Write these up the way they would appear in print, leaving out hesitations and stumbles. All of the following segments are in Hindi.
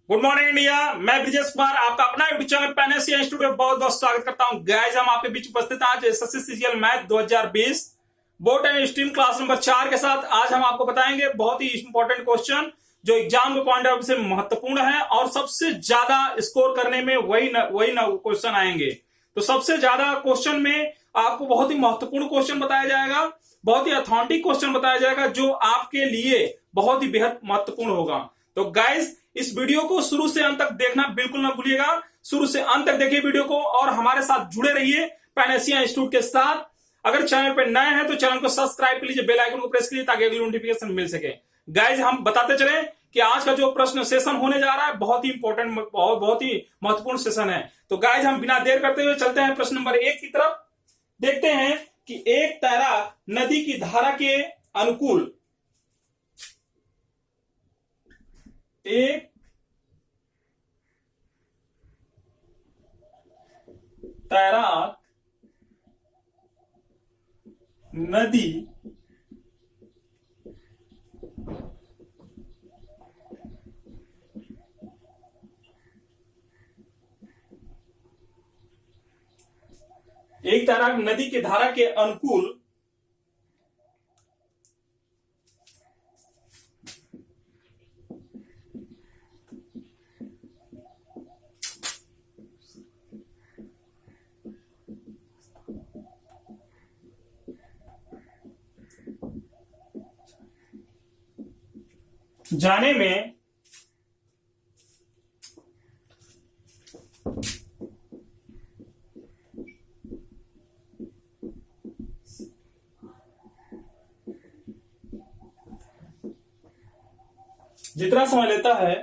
Good morning India. मैं ब्रिजेश कुमार आपका अपना यूट्यूब चैनल पैनेसिया इंस्टीट्यूट में बहुत बहुत स्वागत करता हूं। गाइस, हम आपके बीच उपस्थित हैं आज SSC CGL math 2020 board and stream class number 4 के साथ। आज हम आपको बताएंगे बहुत ही इंपॉर्टेंट क्वेश्चन जो एग्जाम के पॉइंट ऑफ व्यू से महत्वपूर्ण है और सबसे ज्यादा स्कोर करने में वही क्वेश्चन आएंगे। तो सबसे ज्यादा क्वेश्चन में आपको बहुत ही महत्वपूर्ण क्वेश्चन बताया जाएगा, बहुत ही अथेंटिक क्वेश्चन बताया जाएगा जो आपके लिए बहुत ही बेहद महत्वपूर्ण होगा। तो गाइस, इस वीडियो को शुरू से अंत तक देखना बिल्कुल ना भूलिएगा। शुरू से अंत तक देखिए वीडियो को और हमारे साथ जुड़े रहिए पैनेसिया इंस्टीट्यूट के साथ। अगर चैनल पर नए हैं तो चैनल को सब्सक्राइब कर लीजिए, बेल आइकन को प्रेस कीजिए ताकि अगली नोटिफिकेशन मिल सके। गाइस, हम बताते चले कि आज का जो प्रश्न सेशन होने जा रहा है बहुत ही इंपॉर्टेंट, बहुत ही महत्वपूर्ण सेशन है। तो गाइस, हम बिना देर करते हुए चलते हैं प्रश्न नंबर 1 की तरफ। देखते हैं कि एक तैराक नदी की धारा के अनुकूल एक तैराक नदी एक तैराक नदी की धारा के अनुकूल जाने में जितना समय लेता है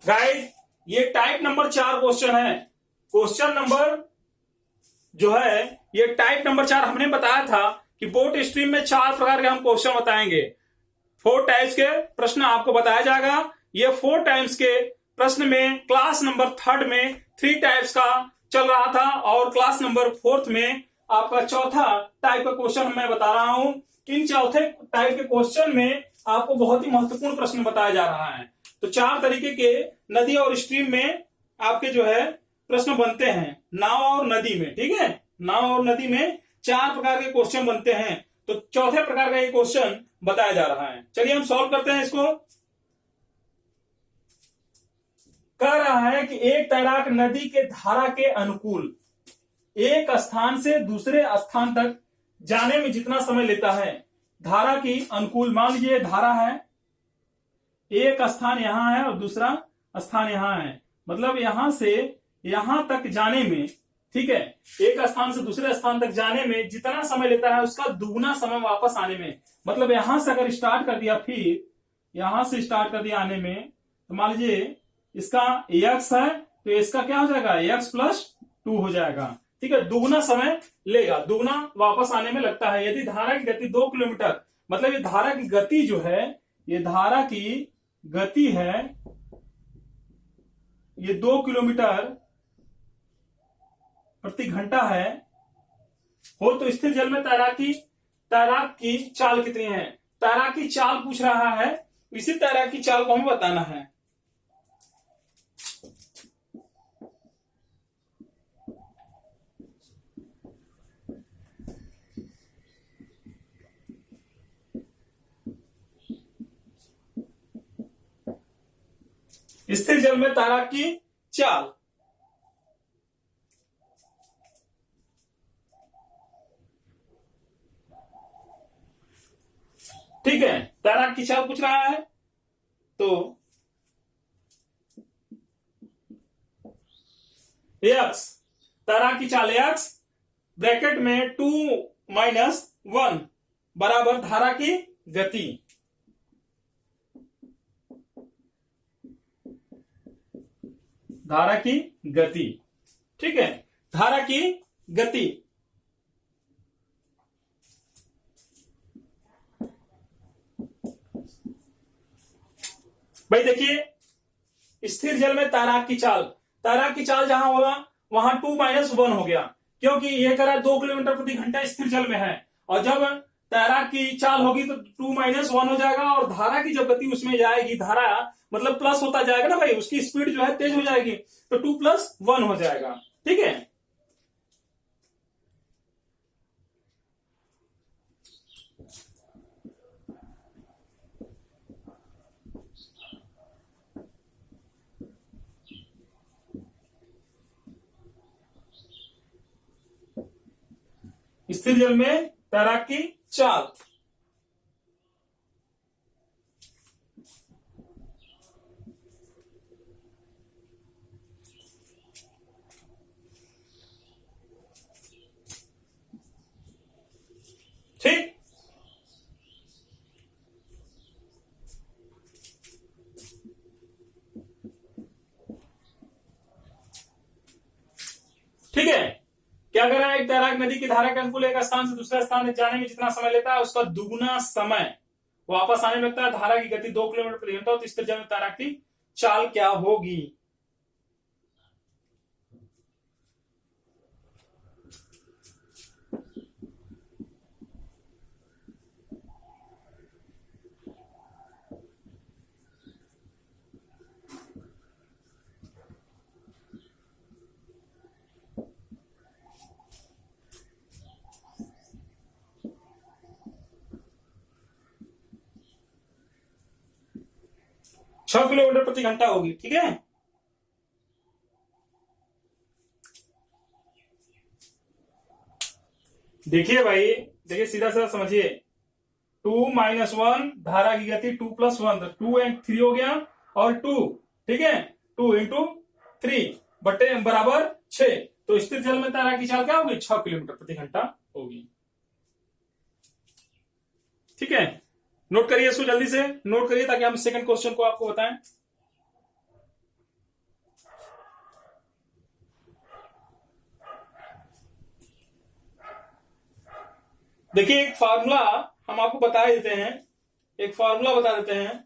गाइस, ये टाइप नंबर 4 क्वेश्चन है। क्वेश्चन नंबर जो है ये टाइप नंबर 4 हमने बताया था कि बोर्ड स्ट्रीम में 4 प्रकार के हम क्वेश्चन बताएंगे। 4 टाइप्स के प्रश्न आपको बताया जाएगा। ये 4 टाइप्स के प्रश्न में क्लास नंबर 3 में 3 टाइप्स का चल रहा था और क्लास नंबर 4 में आपका चौथा टाइप का क्वेश्चन मैं बता रहा हूं। इन चौथे टाइप के क्वेश्चन में आपको बहुत ही महत्वपूर्ण प्रश्न बताया जा रहा है। तो 4 तरीके के नदी और स्ट्रीम में आपके जो है प्रश्न बनते हैं, नाव और नदी में। ठीक है, नाव और नदी में 4 प्रकार के क्वेश्चन बनते हैं। तो चौथे प्रकार का ये क्वेश्चन बताया जा रहा है। चलिए हम सॉल्व करते हैं इसको। कह रहा है कि एक तैराक नदी के धारा के अनुकूल एक स्थान से दूसरे स्थान तक जाने में जितना समय लेता है, धारा की अनुकूल। मान लीजिए धारा है, एक स्थान यहां है और दूसरा स्थान यहां है, मतलब यहां से यहां तक जाने में, ठीक है, एक स्थान से दूसरे स्थान तक जाने में जितना समय लेता है उसका दुगना समय वापस आने में। मतलब यहां से अगर स्टार्ट कर दिया, फिर यहां से स्टार्ट कर दिया आने में, तो मान लीजिए इसका x है तो इसका क्या हो जाएगा, x+2 हो जाएगा। ठीक है, दुगना समय लेगा, दुगना वापस आने में लगता है। यदि धारा की गति 2 किलोमीटर, मतलब ये धारा की गति जो है, ये धारा की गति है, ये 2 किलोमीटर प्रति घंटा है, हो तो स्थिर जल में तैराक की चाल कितनी है। तैराक की चाल पूछ रहा है, इसी तैराक की चाल को हमें बताना है। स्थिर जल में तैराक की चाल, ठीक है, तैराक की चाल पूछ रहा है तो एक्स, तैराक की चाल एक्स ब्रैकेट में 2-1 बराबर धारा की गति। धारा की गति, ठीक है, धारा की गति। भाई देखिए, स्थिर जल में तैराक की चाल जहां होगा वहां 2-1 हो गया, क्योंकि यह कह रहा है 2 किलोमीटर प्रति घंटा स्थिर जल में है, और जब तैराक की चाल होगी तो 2-1 हो जाएगा, और धारा की जब गति उसमें जाएगी, धारा मतलब प्लस होता जाएगा ना भाई, उसकी स्पीड जो है तेज हो जाएगी, तो 2+1 हो जाएगा, ठीक है। स्थिर जल में तैराक की चाल, ठीक, ठीक है। क्या कर रहा है, एक तैराक नदी की धारा के अनुकूल एक स्थान से दूसरे स्थान जाने में जितना समय लेता है उसका दुगुना समय वापस आने में लगता है। धारा की गति 2 किलोमीटर प्रति घंटा, तो स्थिर जल में तैराक की चाल क्या होगी। 6 किलोमीटर प्रति घंटा होगी, ठीक है। देखिए भाई, देखिए सीधा सीधा समझिए, 2-1 धारा की गति 2+1, 2 and 3 हो गया, और 2, ठीक है, 2 into 3 बटे बराबर 6, तो स्थिर जल में तैराक की चाल क्या होगी, 6 किलोमीटर प्रति घंटा होगी, ठीक है। नोट करिए इसको, जल्दी से नोट करिए ताकि हम सेकंड क्वेश्चन को आपको बताएं। देखिए, एक फार्मूला हम आपको बता देते हैं, एक फार्मूला बता देते हैं।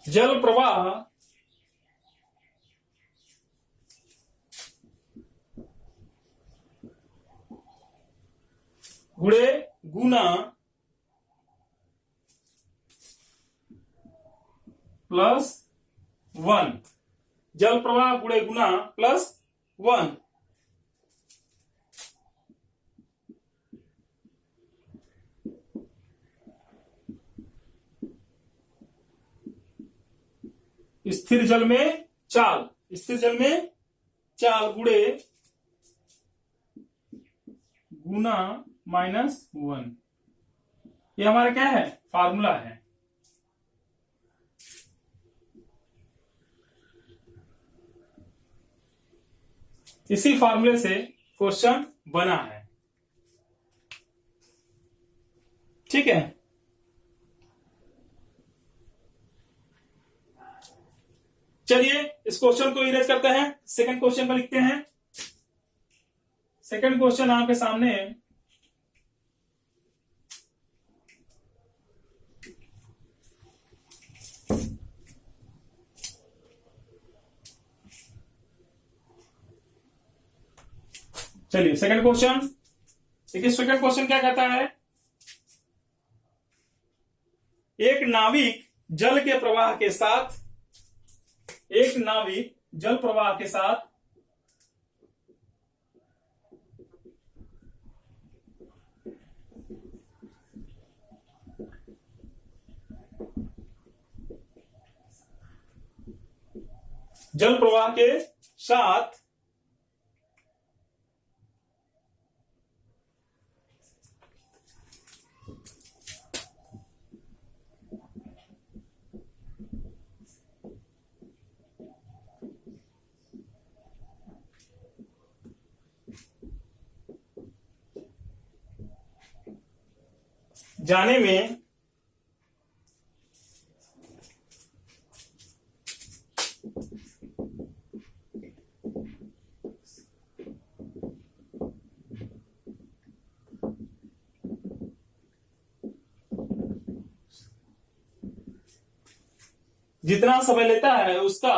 जल प्रवाह गुणे गुना +1, जल प्रवाह गुणे गुना +1, स्थिर जल में चाल, स्थिर जल में चाल गुणे गुना -1, ये हमारा क्या है, फार्मूला है। इसी फार्मूले से क्वेश्चन बना है, ठीक है। चलिए इस क्वेश्चन को इरेज करते हैं, सेकंड क्वेश्चन को लिखते हैं। सेकंड क्वेश्चन आपके सामने चलिए सेकंड क्वेश्चन देखिए। सेकंड क्वेश्चन क्या कहता है, एक नाविक जल के प्रवाह के साथ, एक नाविक जल प्रवाह के साथ जल प्रवाह के साथ जाने में जितना समय लेता है उसका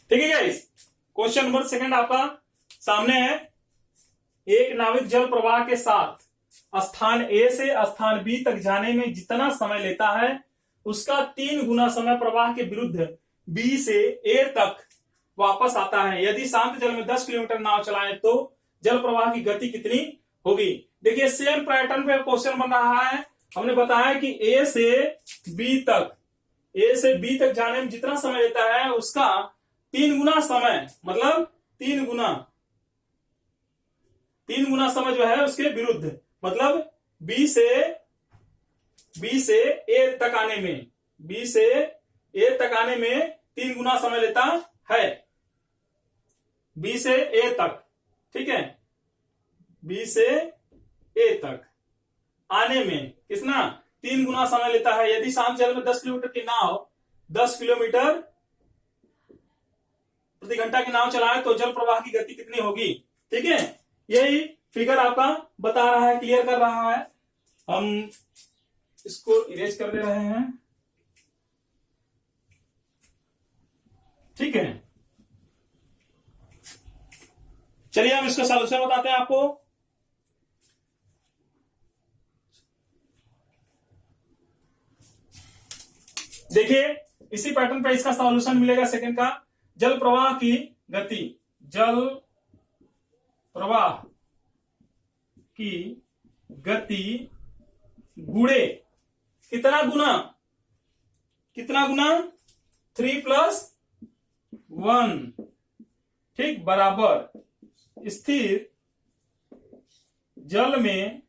ठीक है गाइस। क्वेश्चन नंबर सेकंड आपका सामने है। एक नाविक जल प्रवाह के साथ स्थान ए से स्थान बी तक जाने में जितना समय लेता है उसका 3 गुना समय प्रवाह के विरुद्ध बी से ए तक वापस आता है। यदि शांत जल में 10 किलोमीटर नाव चलाएं तो जल प्रवाह की गति कितनी होगी। देखिए सेम पैटर्न पे क्वेश्चन बन रहा है। हमने बताया कि ए से बी तक जाने में जितना समय लेता है उसका 3 गुना समय, मतलब 3 गुना समय जो है उसके विरुद्ध, मतलब बी से ए तक आने में, बी से ए तक आने में 3 गुना समय लेता है। बी से ए तक, ठीक है, बी से ए तक आने में कितना 3 गुना समय लेता है। यदि शांत जल में 10 किलोमीटर की नाव 10 किलोमीटर प्रति घंटा की नाव चलाए तो जल प्रवाह की गति कितनी होगी। ठीक है, यही फिगर आपका बता रहा है, क्लियर कर रहा है। हम इसको इरेज कर दे रहे हैं। ठीक है, चलिए हम इसका सॉल्यूशन बताते हैं आपको। देखिए इसी पैटर्न पे इसका सॉल्यूशन मिलेगा सेकंड का। जल प्रवाह की गति, जल प्रवाह की गति गुणे कितना गुना 3 + 1, ठीक, बराबर स्थिर जल में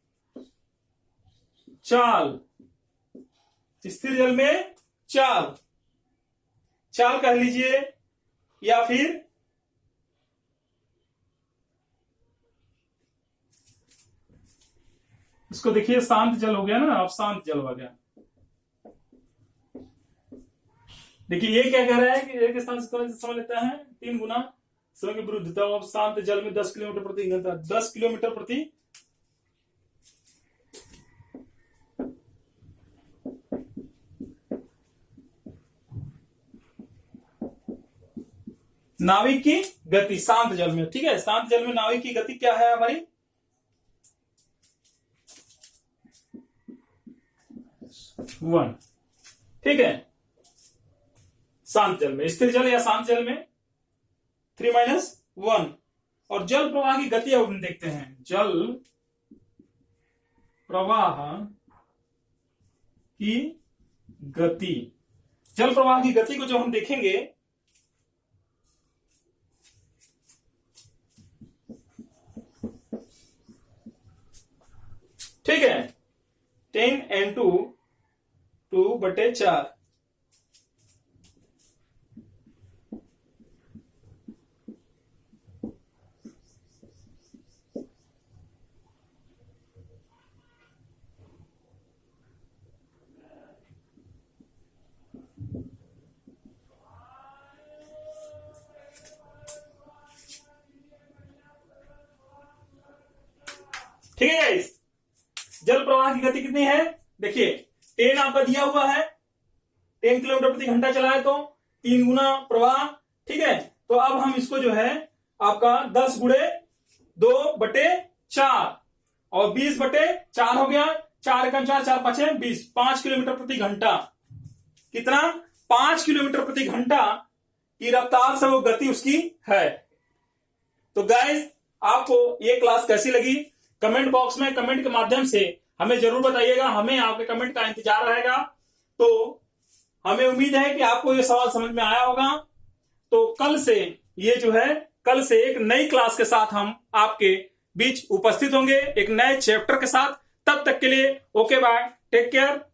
चाल, स्थिर जल में चाल कह लीजिए या फिर इसको देखिए शांत जल हो गया ना, अब शांत जल हो गया। देखिए ये क्या कह रहा है कि एक स्थान से समय लेता है 3 गुना समय की विरुद्धता। अब शांत जल में 10 किलोमीटर प्रति घंटा, 10 किलोमीटर प्रति नाविक की गति शांत जल में। ठीक है, शांत जल में नाविक की गति क्या है हमारी? 1। ठीक है, शांत जल में, स्थिर जल या शांत जल में 3 - 1। और जल प्रवाह की गति अब हम देखते हैं। जल प्रवाह की गति, जल प्रवाह की गति को जो हम देखेंगे, ठीक है, 10 × 2/4। ठीक है गाइस, जल प्रवाह की गति कितनी है? देखिए 10 आपका दिया हुआ है, 10 किलोमीटर प्रति घंटा चला है तो 3 गुना प्रवाह। ठीक है, तो अब हम इसको जो है आपका 10 × 2/4 और 20/4 हो गया। 4 × 4 4 5 20, 5 किलोमीटर प्रति घंटा। कितना? 5 किलोमीटर प्रति घंटा की रफ्तार से वो गति उसकी है। तो गाइस, आपको ये क्लास कैसी लगी? कमेंट बॉक्स में कमेंट के माध्यम से हमें जरूर बताइएगा, हमें आपके कमेंट का इंतजार रहेगा। तो हमें उम्मीद है कि आपको ये सवाल समझ में आया होगा। तो कल से ये जो है, कल से एक नई क्लास के साथ हम आपके बीच उपस्थित होंगे, एक नए चैप्टर के साथ। तब तक के लिए ओके बाय, टेक केयर।